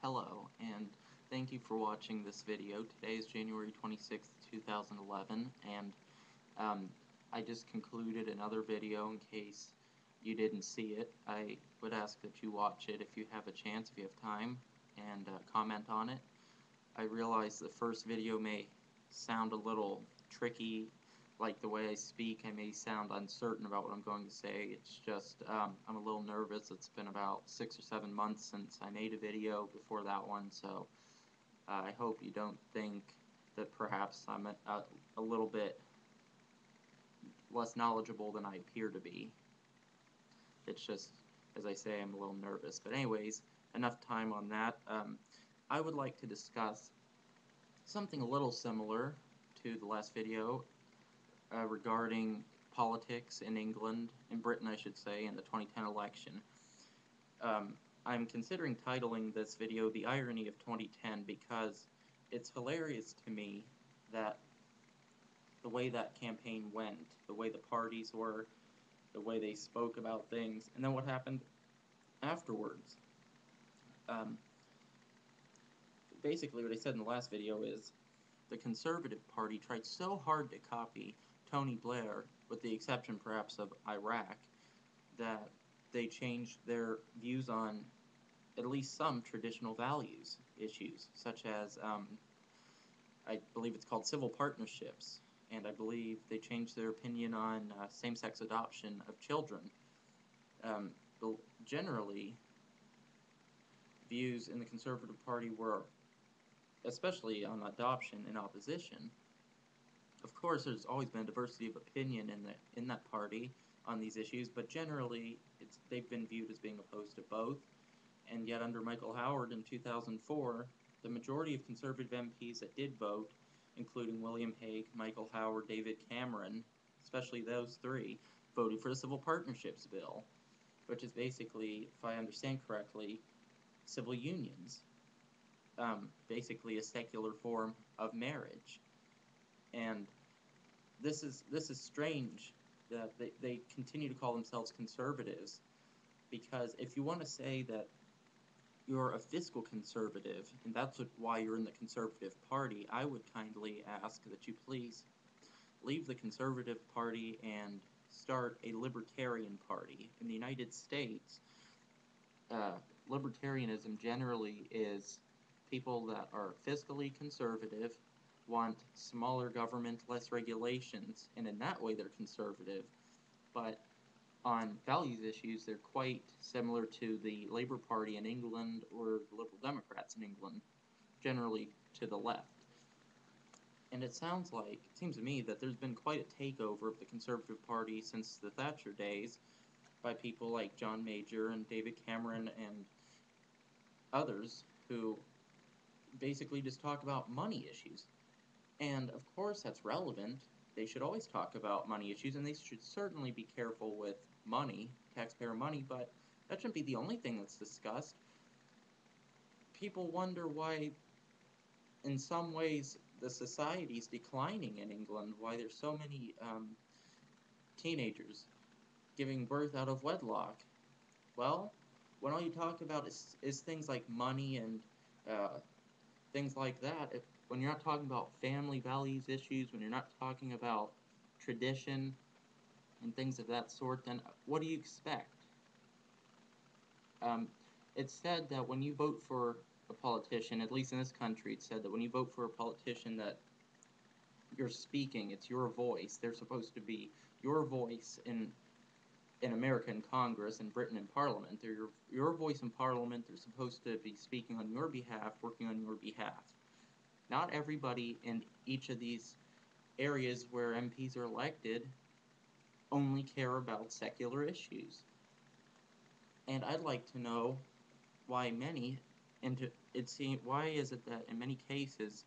Hello, and thank you for watching this video. Today is January 26th, 2011, and um, I just concluded another video in case you didn't see it. I would ask that you watch it if you have a chance, if you have time, and comment on it. I realize the first video may sound a little tricky, like the way I speak. I may sound uncertain about what I'm going to say. It's just I'm a little nervous. It's been about 6 or 7 months since I made a video before that one, so I hope you don't think that perhaps I'm a little bit less knowledgeable than I appear to be. It's just, as I say, I'm a little nervous. But anyways, enough time on that. I would like to discuss something a little similar to the last video regarding politics in England, in Britain I should say, in the 2010 election. I'm considering titling this video The Irony of 2010 because it's hilarious to me that the way that campaign went, the way the parties were, the way they spoke about things, and then what happened afterwards. Basically what I said in the last video is the Conservative Party tried so hard to copy Tony Blair, with the exception perhaps of Iraq, that they changed their views on at least some traditional values issues, such as I believe it's called civil partnerships, and I believe they changed their opinion on same-sex adoption of children. Generally, views in the Conservative Party were, especially on adoption, in opposition. Of course, there's always been a diversity of opinion in that party on these issues, but generally, they've been viewed as being opposed to both. And yet, under Michael Howard in 2004, the majority of Conservative MPs that did vote, including William Hague, Michael Howard, David Cameron, especially those three, voted for the Civil Partnerships Bill, which is basically, if I understand correctly, civil unions. Basically a secular form of marriage. And this is strange that they continue to call themselves conservatives, because if you want to say that you're a fiscal conservative, and that's why you're in the Conservative Party, I would kindly ask that you please leave the Conservative Party and start a Libertarian Party. In the United States, libertarianism generally is people that are fiscally conservative, want smaller government, less regulations, and in that way they're conservative. But on values issues, they're quite similar to the Labour Party in England or the Liberal Democrats in England, generally to the left. And it seems to me that there's been quite a takeover of the Conservative Party since the Thatcher days by people like John Major and David Cameron and others who basically just talk about money issues. And of course that's relevant. They should always talk about money issues, and they should certainly be careful with money, taxpayer money, but that shouldn't be the only thing that's discussed. People wonder why, in some ways, the society's declining in England, why there's so many teenagers giving birth out of wedlock. Well, when all you talk about is things like money and things like that, when you're not talking about family values issues, when you're not talking about tradition and things of that sort, then what do you expect? It's said that when you vote for a politician, at least in this country, it's said that when you vote for a politician that you're speaking, it's your voice. They're supposed to be your voice in America in Congress, in Britain in Parliament. They're your voice in Parliament. They're supposed to be speaking on your behalf, working on your behalf. Not everybody in each of these areas where MPs are elected only care about secular issues. And I'd like to know why why is it that in many cases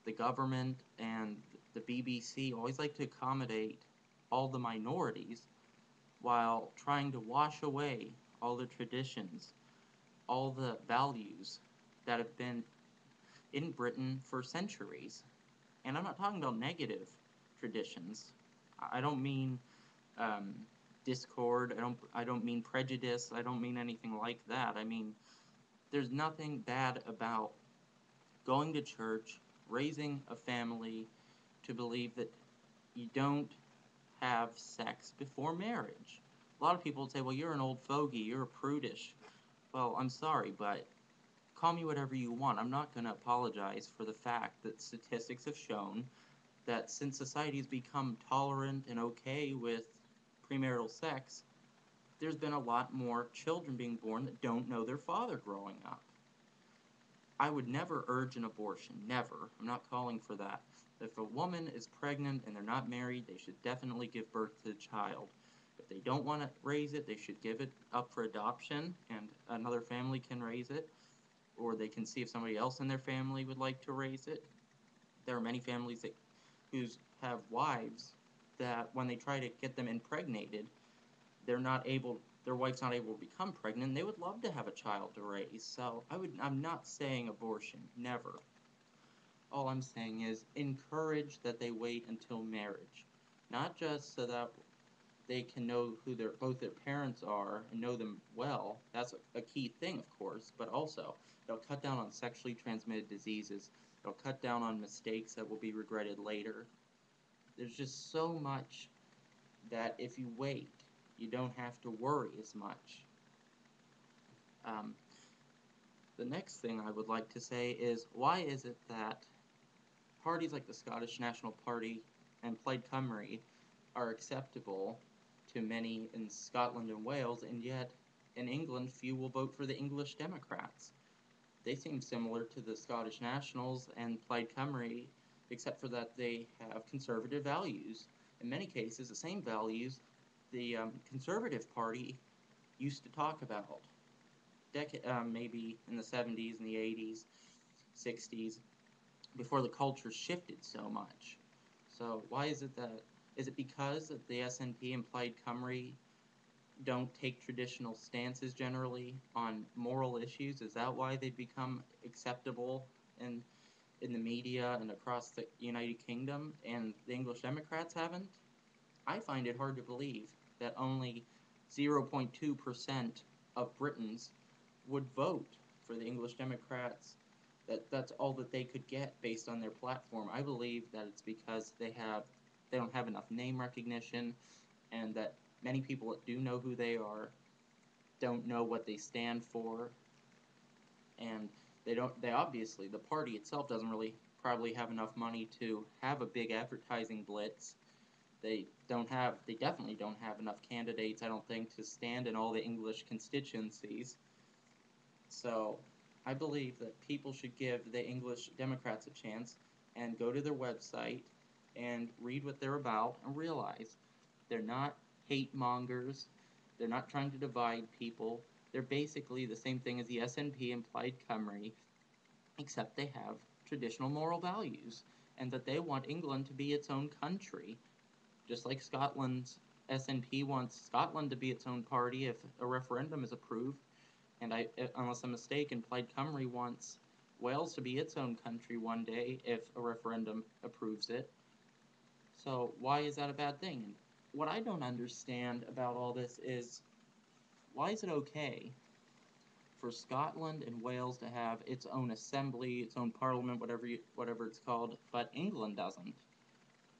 the government and the BBC always like to accommodate all the minorities while trying to wash away all the traditions, all the values that have been in Britain for centuries. And I'm not talking about negative traditions. I don't mean discord. I don't mean prejudice. I don't mean anything like that. I mean There's nothing bad about going to church, raising a family to believe that you don't have sex before marriage. A lot of people would say, well, you're an old fogey, you're a prudish. Well, I'm sorry, but call me whatever you want. I'm not going to apologize for the fact that statistics have shown that since society has become tolerant and okay with premarital sex, there's been a lot more children being born that don't know their father growing up. I would never urge an abortion, never. I'm not calling for that. If a woman is pregnant and they're not married, they should definitely give birth to the child. If they don't want to raise it, they should give it up for adoption and another family can raise it, or they can see if somebody else in their family would like to raise it. There are many families that have wives that when they try to get them impregnated, their wife's not able to become pregnant, and they would love to have a child to raise. So I'm not saying abortion, never. All I'm saying is encourage that they wait until marriage. Not just so that they can know who both their parents are and know them well. That's a key thing, of course, but also it'll cut down on sexually transmitted diseases. It'll cut down on mistakes that will be regretted later. There's just so much that if you wait, you don't have to worry as much. The next thing I would like to say is, why is it that parties like the Scottish National Party and Plaid Cymru are acceptable to many in Scotland and Wales, and yet in England few will vote for the English Democrats? They seem similar to the Scottish Nationals and Plaid Cymru, except for that they have conservative values. In many cases, the same values the Conservative Party used to talk about maybe in the 70s and the 80s, 60s, before the culture shifted so much. So why is it that, is it because that the SNP and Plaid Cymru don't take traditional stances generally on moral issues? Is that why they've become acceptable in the media and across the United Kingdom, and the English Democrats haven't? I find it hard to believe that only 0.2% of Britons would vote for the English Democrats. That's all that they could get based on their platform. I believe that it's because they don't have enough name recognition, and that many people that do know who they are don't know what they stand for, and they obviously, the party itself doesn't really probably have enough money to have a big advertising blitz. They definitely don't have enough candidates, I don't think, to stand in all the English constituencies. So I believe that people should give the English Democrats a chance and go to their website and read what they're about and realize they're not hate mongers, they're not trying to divide people, they're basically the same thing as the SNP and Plaid Cymru, except they have traditional moral values, and that they want England to be its own country. Just like Scotland's SNP wants Scotland to be its own party if a referendum is approved, and unless I'm mistaken, Plaid Cymru wants Wales to be its own country one day if a referendum approves it. So why is that a bad thing? And what I don't understand about all this is, why is it okay for Scotland and Wales to have its own assembly, its own parliament, whatever it's called, but England doesn't?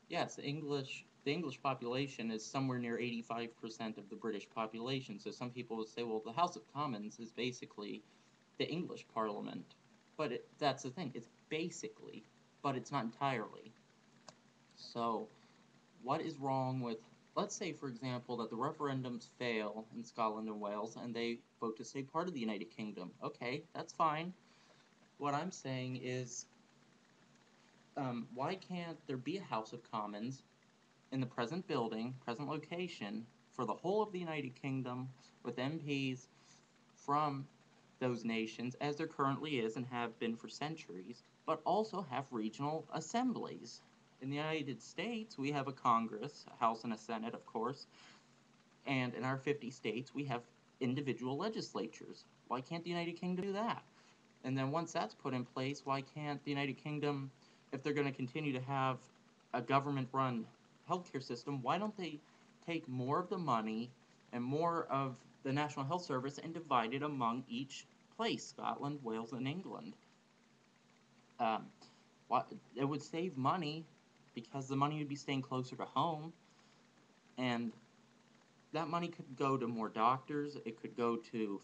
Yes, the English population is somewhere near 85% of the British population, so some people would say, well, the House of Commons is basically the English Parliament. But that's the thing, it's basically, but it's not entirely. So what is wrong with, let's say, for example, that the referendums fail in Scotland and Wales, and they vote to stay part of the United Kingdom. Okay, that's fine. What I'm saying is, why can't there be a House of Commons in the present building, present location, for the whole of the United Kingdom, with MPs from those nations, as there currently is and have been for centuries, but also have regional assemblies? In the United States, we have a Congress, a House and a Senate, of course, and in our 50 states, we have individual legislatures. Why can't the United Kingdom do that? And then once that's put in place, why can't the United Kingdom, if they're going to continue to have a government-run healthcare system, why don't they take more of the money and more of the National Health Service and divide it among each place, Scotland, Wales, and England. It would save money because the money would be staying closer to home, and that money could go to more doctors. It could go to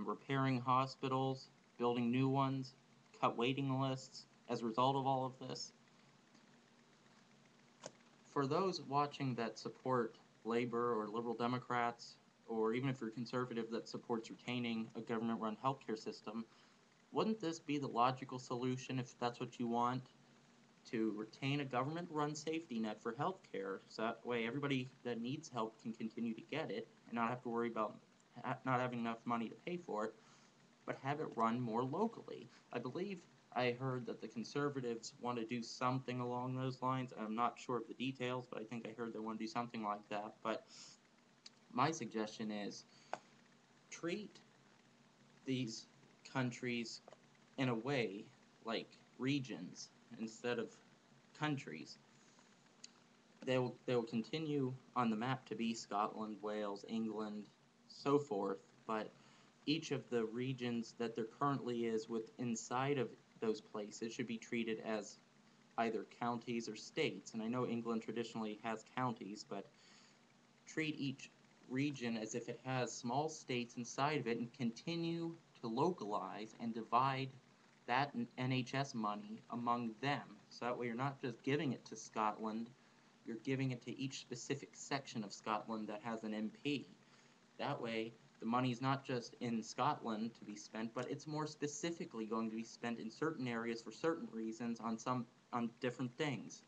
repairing hospitals, building new ones, cut waiting lists as a result of all of this. For those watching that support Labor or Liberal Democrats, or even if you're conservative that supports retaining a government-run healthcare system, wouldn't this be the logical solution if that's what you want? To retain a government-run safety net for healthcare, so that way everybody that needs help can continue to get it and not have to worry about not having enough money to pay for it, but have it run more locally. I believe I heard that the conservatives want to do something along those lines. I'm not sure of the details, but I think I heard they want to do something like that. But my suggestion is treat these countries in a way like regions instead of countries. They will continue on the map to be Scotland, Wales, England, so forth, but each of the regions that there currently is inside of those places should be treated as either counties or states. And I know England traditionally has counties, but treat each region as if it has small states inside of it and continue to localize and divide that NHS money among them. So that way you're not just giving it to Scotland, you're giving it to each specific section of Scotland that has an MP. That way the money is not just in Scotland to be spent, but it's more specifically going to be spent in certain areas for certain reasons on different things.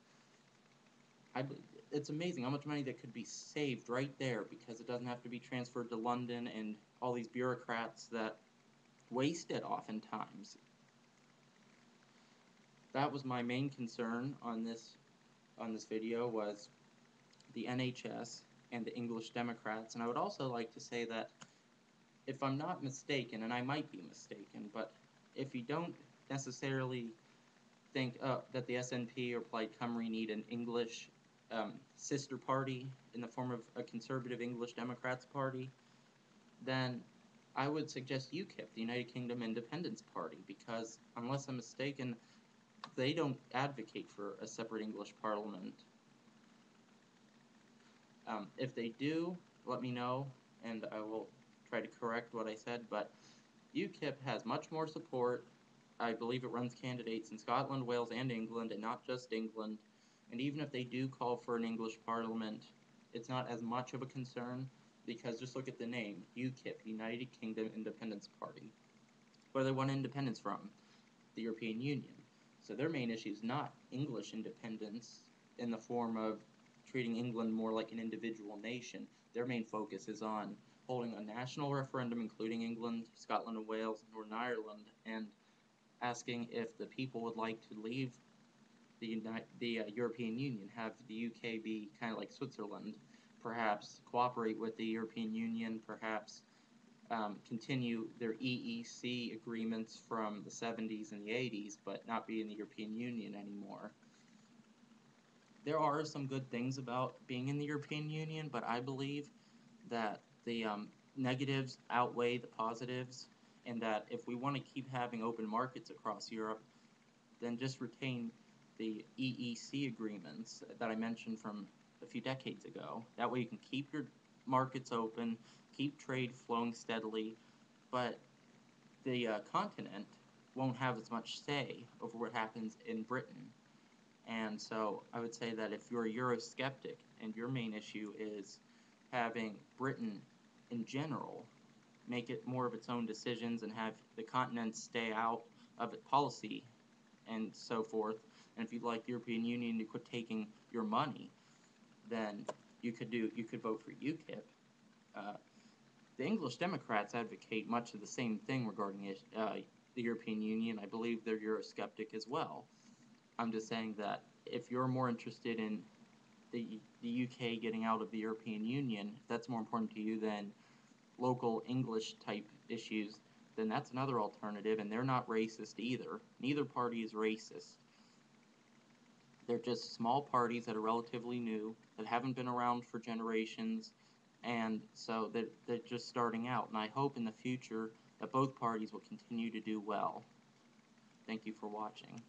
It's amazing how much money that could be saved right there because it doesn't have to be transferred to London and all these bureaucrats that waste it oftentimes. That was my main concern on this video, was the NHS and the English Democrats. And I would also like to say that if I'm not mistaken, and I might be mistaken, but if you don't necessarily think that the SNP or Plaid Cymru need an English sister party in the form of a conservative English Democrats party, then I would suggest UKIP, the United Kingdom Independence Party, because unless I'm mistaken, they don't advocate for a separate English parliament. If they do, let me know, and I will try to correct what I said, but UKIP has much more support. I believe it runs candidates in Scotland, Wales, and England, and not just England. And even if they do call for an English parliament, it's not as much of a concern, because just look at the name, UKIP, United Kingdom Independence Party. Where do they want independence from? The European Union. So their main issue is not English independence in the form of treating England more like an individual nation. Their main focus is on holding a national referendum, including England, Scotland and Wales, and Northern Ireland, and asking if the people would like to leave the European Union, have the UK be kind of like Switzerland, perhaps cooperate with the European Union, perhaps continue their EEC agreements from the 70s and the 80s, but not be in the European Union anymore. There are some good things about being in the European Union, but I believe that the negatives outweigh the positives, and that if we want to keep having open markets across Europe, then just retain the EEC agreements that I mentioned from a few decades ago. That way you can keep your markets open, keep trade flowing steadily, but the continent won't have as much say over what happens in Britain. And so I would say that if you're a Eurosceptic and your main issue is having Britain in general make it more of its own decisions and have the continent stay out of its policy and so forth, and if you'd like the European Union to quit taking your money, then you could vote for UKIP. The English Democrats advocate much of the same thing regarding the European Union. I believe they're Eurosceptic as well. I'm just saying that if you're more interested in the UK getting out of the European Union, if that's more important to you than local English type issues, then that's another alternative, and they're not racist either. Neither party is racist. They're just small parties that are relatively new, that haven't been around for generations, and so they're just starting out. And I hope in the future that both parties will continue to do well. Thank you for watching.